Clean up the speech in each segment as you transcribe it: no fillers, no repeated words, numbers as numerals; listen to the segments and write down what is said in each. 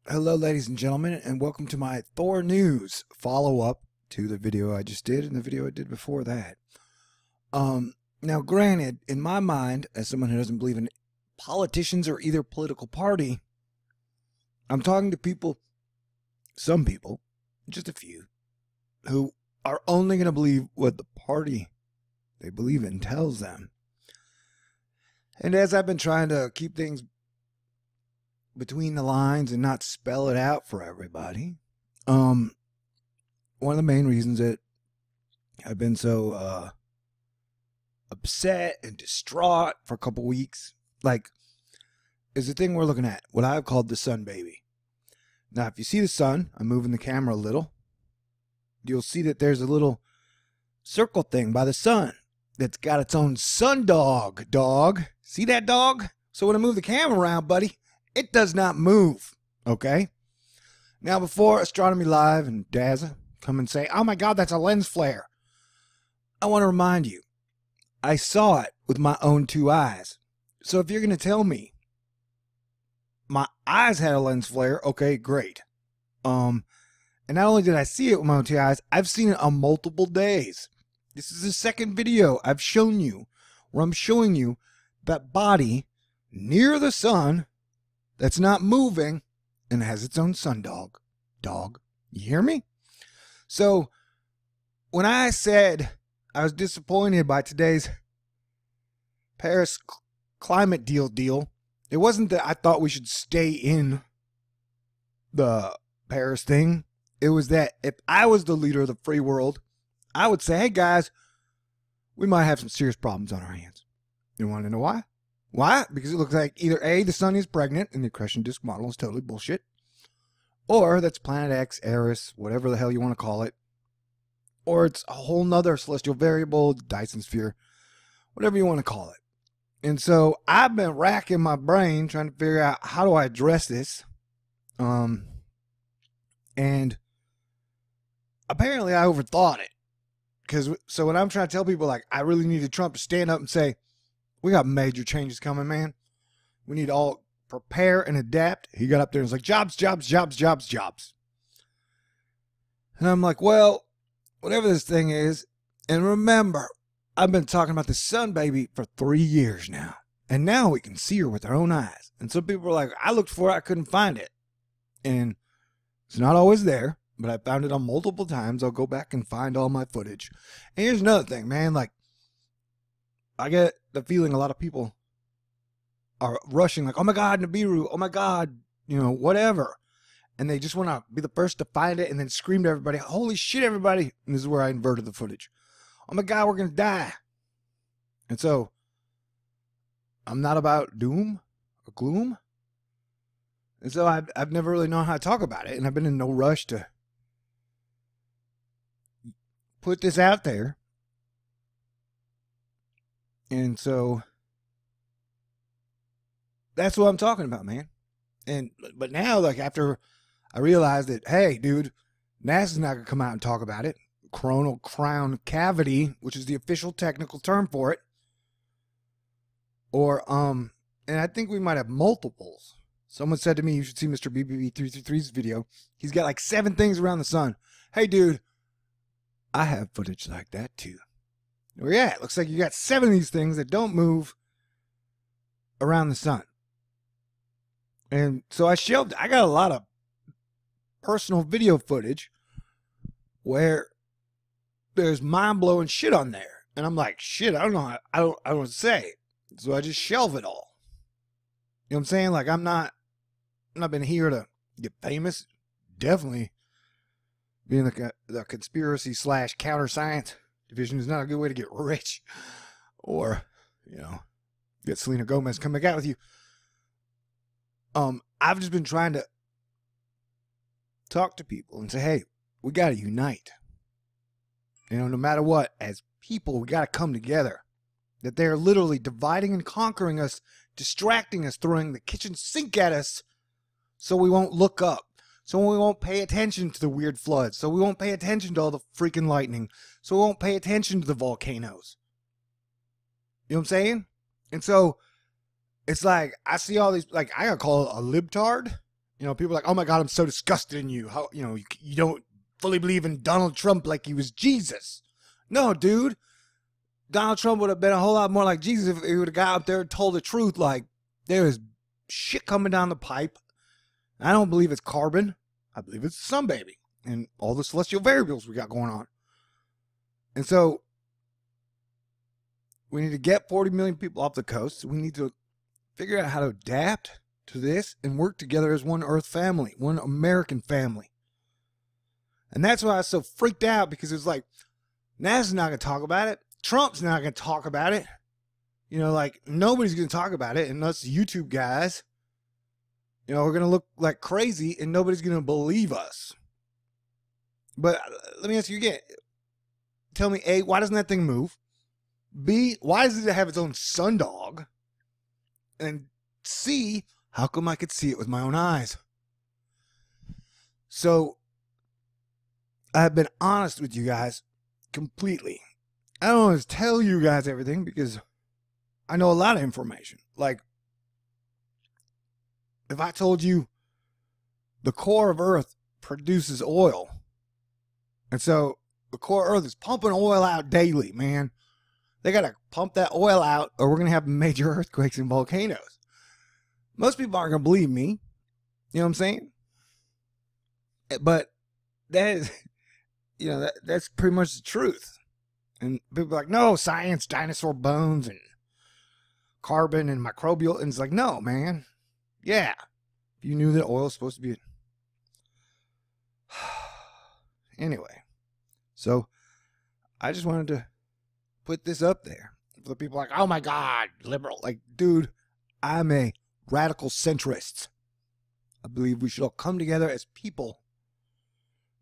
Hello, ladies and gentlemen, and welcome to my Thor news follow-up to the video I just did and the video I did before that. Now, granted, in my mind, as someone who doesn't believe in politicians or either political party, I'm talking to people, some people, just a few, who are only going to believe what the party they believe in tells them. And as I've been trying to keep things between the lines and not spell it out for everybody, one of the main reasons that I've been so upset and distraught for a couple weeks, is the thing we're looking at, what I've called the Sunbaby. Now, if you see the sun, I'm moving the camera a little, you'll see that there's a little circle thing by the sun that's got its own sun dog. See that dog? So when I move the camera around, buddy, it does not move, okay? Now, before Astronomy Live and Daza come and say, oh my God, that's a lens flare, I want to remind you, I saw it with my own two eyes. So if you're going to tell me my eyes had a lens flare, okay, great. And not only did I see it with my own two eyes, I've seen it on multiple days. This is the second video I've shown you where I'm showing you that body near the sun that's not moving and has its own sun dog. You hear me? So when I said I was disappointed by today's Paris climate deal, it wasn't that I thought we should stay in the Paris thing. It was that if I was the leader of the free world, I would say, hey guys, we might have some serious problems on our hands. You want to know why? Why? Because it looks like either A, the sun is pregnant and the accretion disk model is totally bullshit, or that's Planet X, Eris, whatever the hell you want to call it, or it's a whole nother celestial variable, Dyson sphere, whatever you want to call it. And so I've been racking my brain trying to figure out how do I address this. And apparently I overthought it. So when I'm trying to tell people, like, I really needed Trump to stand up and say, we got major changes coming, man. We need to all prepare and adapt. He got up there and was like, jobs. And I'm like, well, whatever this thing is. And remember, I've been talking about the Sunbaby for 3 years now. And now we can see her with our own eyes. And some people are like, I looked for it, I couldn't find it. And it's not always there, but I found it on multiple times. I'll go back and find all my footage. And here's another thing, man. Like, I get the feeling a lot of people are rushing, like, oh my God, Nibiru, oh my God, whatever. And they just want to be the first to find it and then scream to everybody, holy shit, everybody. And this is where I inverted the footage. Oh my God, we're going to die. And so I'm not about doom or gloom. And so I've never really known how to talk about it. And I've been in no rush to put this out there. And so that's what I'm talking about, man. But now, like, after I realized that, hey, dude, NASA's not going to come out and talk about it. Coronal crown cavity, which is the official technical term for it. Or, and I think we might have multiples. Someone said to me, you should see Mr. BBB333's video. He's got like 7 things around the sun. Hey, dude, I have footage like that too. Where you at? Looks like you got 7 of these things that don't move around the sun. And so I got a lot of personal video footage where there's mind-blowing shit on there. And I'm like, shit, I don't know what to say. So I just shelve it all. You know what I'm saying? Like, I'm not been here to get famous. Definitely being the conspiracy / counter science division is not a good way to get rich, or, get Selena Gomez come back out with you. I've just been trying to talk to people and say, hey, we got to unite. No matter what, as people, we got to come together. That they're literally dividing and conquering us, distracting us, throwing the kitchen sink at us so we won't look up. So we won't pay attention to the weird floods. So we won't pay attention to all the freaking lightning. So we won't pay attention to the volcanoes. You know what I'm saying? And so it's like, I see all these, like, I gotta call it a libtard. You know, people are like, oh my God, I'm so disgusted in you. How, you know, you don't fully believe in Donald Trump like he was Jesus. No, dude. Donald Trump would have been a whole lot more like Jesus if he would have got up there and told the truth. Like, there is shit coming down the pipe. I don't believe it's carbon. I believe it's Sunbaby and all the celestial variables we got going on. And so we need to get 40 million people off the coast. We need to figure out how to adapt to this and work together as one Earth family, one American family. And that's why I was so freaked out, because it's like, NASA's not going to talk about it. Trump's not going to talk about it. You know, like, nobody's going to talk about it unless YouTube guys. You know, we're going to look like crazy and nobody's going to believe us. But let me ask you again. Tell me, A, why doesn't that thing move? B, why does it have its own sundog? And C, how come I could see it with my own eyes? So, I've been honest with you guys completely. I don't want to tell you guys everything because I know a lot of information. Like, if I told you the core of Earth produces oil, and so the core of Earth is pumping oil out daily, man. They got to pump that oil out or we're going to have major earthquakes and volcanoes. Most people aren't going to believe me. You know what I'm saying? But that is, you know, that's pretty much the truth. And people are like, no, science, dinosaur bones, and carbon, and microbial. And it's like, no, man. Yeah. You knew that oil was supposed to be... Anyway. So, I just wanted to put this up there. For the people like, oh my God, liberal. Like, dude, I'm a radical centrist. I believe we should all come together as people.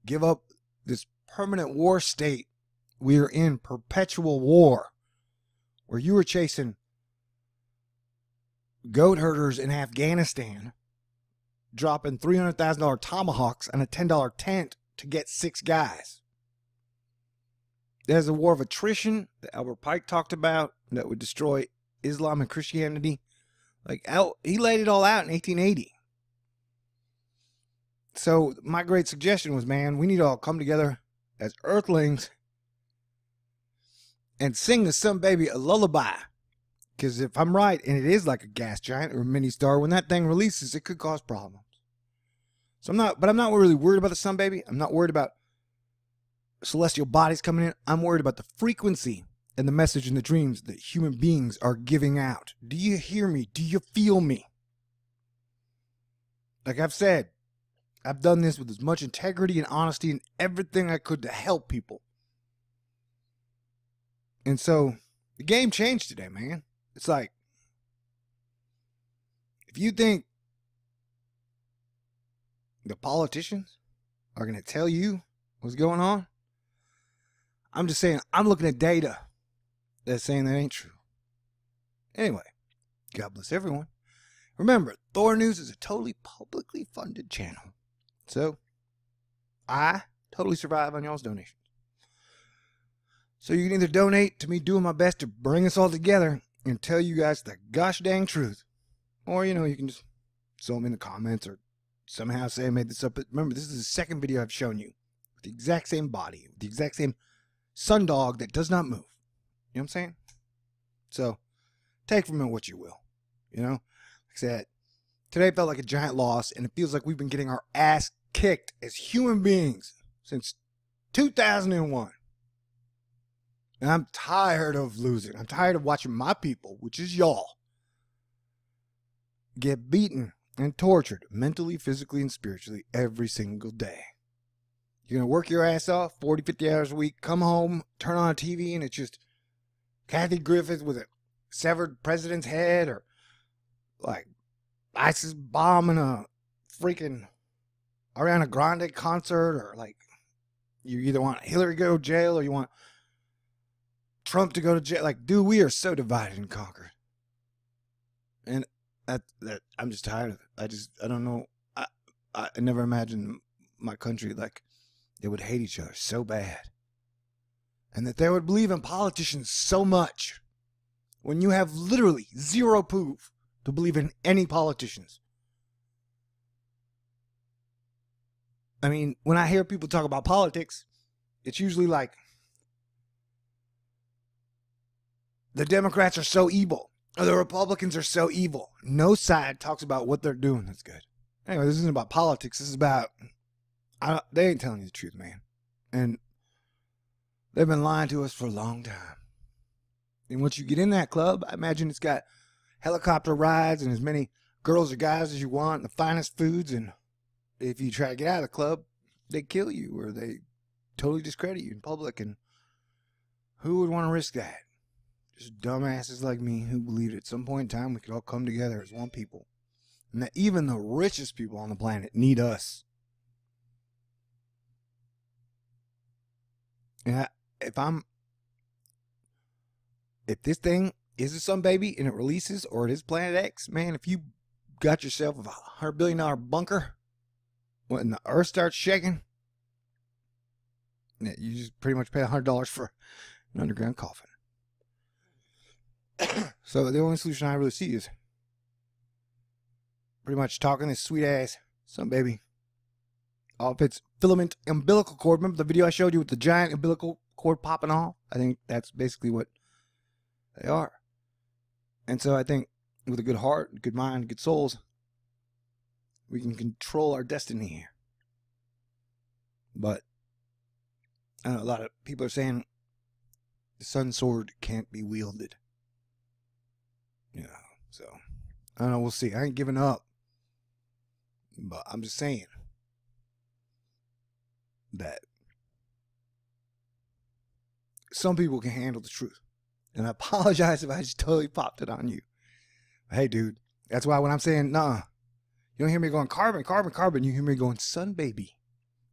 Give up this permanent war state. We are in perpetual war. Where you were chasing goat herders in Afghanistan, dropping $300,000 tomahawks on a $10 tent to get 6 guys. There's a war of attrition that Albert Pike talked about that would destroy Islam and Christianity. Like, he laid it all out in 1880. So my great suggestion was, man, we need to all come together as earthlings and sing the Sunbaby a lullaby. Because if I'm right, and it is like a gas giant or a mini star, when that thing releases, it could cause problems. So I'm not really worried about the Sunbaby. I'm not worried about celestial bodies coming in. I'm worried about the frequency and the message and the dreams that human beings are giving out. Do you hear me? Do you feel me? Like I've said, I've done this with as much integrity and honesty and everything I could to help people. And so the game changed today, man. It's like, if you think the politicians are going to tell you what's going on, I'm just saying, I'm looking at data that's saying that ain't true. Anyway, God bless everyone. Remember, Thor News is a totally publicly funded channel. So, I totally survive on y'all's donations. So you can either donate to me doing my best to bring us all together and tell you guys the gosh dang truth. Or, you know, you can just throw them in the comments or somehow say I made this up. But remember, this is the second video I've shown you. With the exact same body. With the exact same sundog that does not move. You know what I'm saying? So, take from it what you will. You know? Like I said, today felt like a giant loss, and it feels like we've been getting our ass kicked as human beings since 2001. And I'm tired of losing. I'm tired of watching my people, which is y'all, get beaten and tortured mentally, physically, and spiritually every single day. You're going to work your ass off 40, 50 hours a week, come home, turn on a TV, and it's just Kathy Griffith with a severed president's head, or like ISIS bombing a freaking Ariana Grande concert, or like you either want Hillary to go to jail or you want Trump to go to jail. Like, dude, we are so divided and conquered. And I'm just tired of it. I don't know. I never imagined my country, like, they would hate each other so bad. And that they would believe in politicians so much when you have literally zero proof to believe in any politicians. I mean, when I hear people talk about politics, it's usually like the Democrats are so evil or the Republicans are so evil. No side talks about what they're doing that's good. Anyway, this isn't about politics. This is about, they ain't telling you the truth, man. And they've been lying to us for a long time. And once you get in that club, I imagine it's got helicopter rides and as many girls or guys as you want, and the finest foods. And if you try to get out of the club, they kill you or they totally discredit you in public. And who would want to risk that? Just dumbasses like me who believed at some point in time we could all come together as one people. And that even the richest people on the planet need us. And if this thing is a Sunbaby and it releases, or it is Planet X, man, if you got yourself a $100 billion bunker when the earth starts shaking, you just pretty much pay $100 for an underground coffin. So the only solution I really see is pretty much talking this sweet ass Sunbaby off its filament umbilical cord. Remember the video I showed you with the giant umbilical cord popping off? I think that's basically what they are. And so I think with a good heart, good mind, good souls, we can control our destiny here. But I know a lot of people are saying the sun sword can't be wielded. You know, so I don't know, we'll see. I ain't giving up. But I'm just saying that some people can handle the truth. And I apologize if I just totally popped it on you. But hey, dude, that's why when I'm saying, nah, you don't hear me going carbon, carbon, carbon. You hear me going Sunbaby.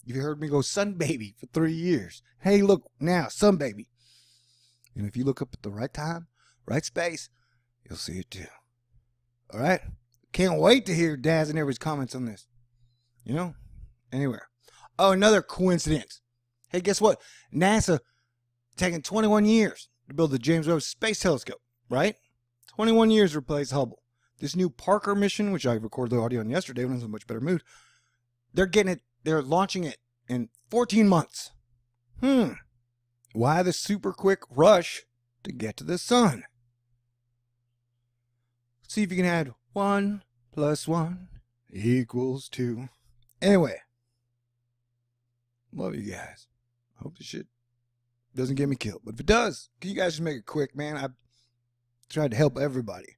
You've heard me go Sunbaby for 3 years. Hey, look now, Sunbaby. And if you look up at the right time, right space, you'll see it too. All right? Can't wait to hear Daz and everybody's comments on this. You know? Anywhere. Oh, another coincidence. Hey, guess what? NASA taking 21 years to build the James Webb Space Telescope, right? 21 years to replace Hubble. This new Parker mission, which I recorded the audio on yesterday when I was in a much better mood, they're launching it in 14 months. Why the super quick rush to get to the sun? See if you can add 1 + 1 = 2. Anyway, love you guys. Hope this shit doesn't get me killed. But if it does, can you guys just make it quick, man? I've tried to help everybody,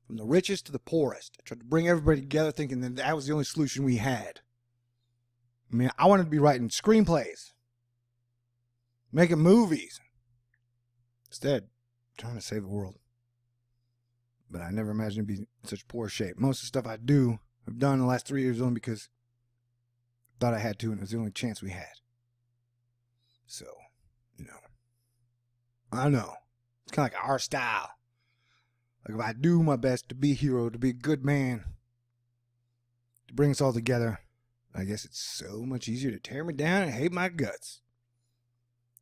from the richest to the poorest. I tried to bring everybody together thinking that was the only solution we had. I mean, I wanted to be writing screenplays, making movies. Instead, trying to save the world. But I never imagined it'd be in such poor shape. Most of the stuff I've done in the last 3 years only because I thought I had to, and it was the only chance we had. So, you know, I know. It's kind of like our style. Like if I do my best to be a hero, to be a good man, to bring us all together, I guess it's so much easier to tear me down and hate my guts.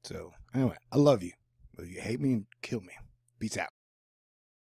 So, anyway, I love you. Whether you hate me and kill me. Peace out.